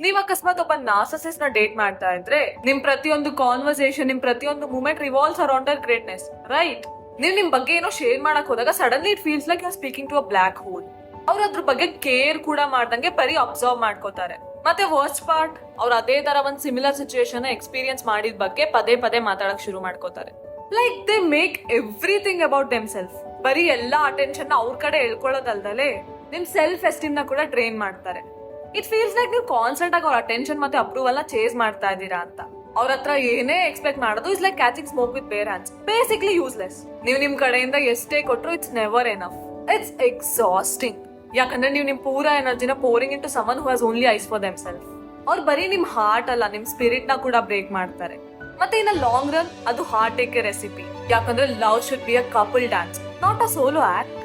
ನೀವ್ ಅಕಸ್ಮಾತ್ ಒಬ್ಬ ನಾರ್ಸಿಸಿಸ್ಟ್ ನ ಡೇಟ್ ಮಾಡ್ತಾ ಇದ್ರೆ ನಿಮ್ ಪ್ರತಿಯೊಂದು ಕಾನ್ವರ್ಸೇಷನ್, ನಿಮ್ ಪ್ರತಿಯೊಂದು moment revolves around their greatness, right? ನೀವ್ ನಿಮ್ ಬಗ್ಗೆ ಏನೋ ಶೇರ್ ಮಾಡಕ್ ಹೋದಾಗ suddenly it feels like you are speaking to a black hole. ಅವ್ರ ಅದ್ರ ಬಗ್ಗೆ ಕೇರ್ ಕೂಡ ಮಾಡ್ದಂಗೆ ಬರೀ ಅಬ್ಸರ್ವ್ ಮಾಡ್ಕೋತಾರೆ. ಮತ್ತೆ ವರ್ಸ್ಟ್ ಪಾರ್ಟ್, ಅವ್ರ ಅದೇ ತರ ಒಂದ್ ಸಿಮಿಲರ್ ಸಿಚುಯೇಷನ್ ಎಕ್ಸ್ಪೀರಿಯನ್ಸ್ ಮಾಡಿದ ಬಗ್ಗೆ ಪದೇ ಪದೇ ಮಾತಾಡಕ್ ಶುರು ಮಾಡ್ಕೋತಾರೆ. Like they make everything about them self. ಬರೀ ಎಲ್ಲಾ ಅಟೆನ್ಷನ್ ಅವ್ರ ಕಡೆ ಎಳ್ಕೊಳ್ಳೋದಲ್ದಲೆ ನಿಮ್ ಸೆಲ್ಫ್ ಎಸ್ಟೀಮ್ ನ ಕೂಡ ಟ್ರೈನ್ ಮಾಡ್ತಾರೆ. ಇಟ್ ಫೀಲ್ಸ್ ಲೈಕ್ ನೀವು ಕಾನ್ಸ್ಟೆಂಟ್ ಆಗಿ ಅವ್ರ ಅಟೆನ್ಷನ್ ಮತ್ತೆ ಅಪ್ರೂವಲ್ ನ ಚೇಸ್ ಮಾಡ್ತಾ ಇದ್ದೀರಾ ಅಂತ. ಅವ್ರ ಹತ್ರ ಏನೇ ಎಕ್ಸ್ಪೆಕ್ಟ್ ಮಾಡೋದು is like catching smoke with bare hands. Basically useless. ನೀವು ನಿಮ್ ಕಡೆಯಿಂದ ಎಷ್ಟೇ ಕೊಟ್ರು it's never enough. It's exhausting. ಯಾಕಂದ್ರೆ ನೀವು ನಿಮ್ ಪೂರಾ ಎನರ್ಜಿನ pouring into someone who has only eyes for themself. ಅವ್ರು ಬರೀ ನಿಮ್ ಹಾರ್ಟ್ ಅಲ್ಲ, ನಿಮ್ ಸ್ಪಿರಿಟ್ ನ ಕೂಡ ಬ್ರೇಕ್ ಮಾಡ್ತಾರೆ. ಮತ್ತೆ ಇನ್ ಲಾಂಗ್ ರನ್ ಅದು ಹಾರ್ಟ್ ಟೇಕ್ ರೆಸಿಪಿ. ಯಾಕಂದ್ರೆ love should be a couple dance, not a solo act.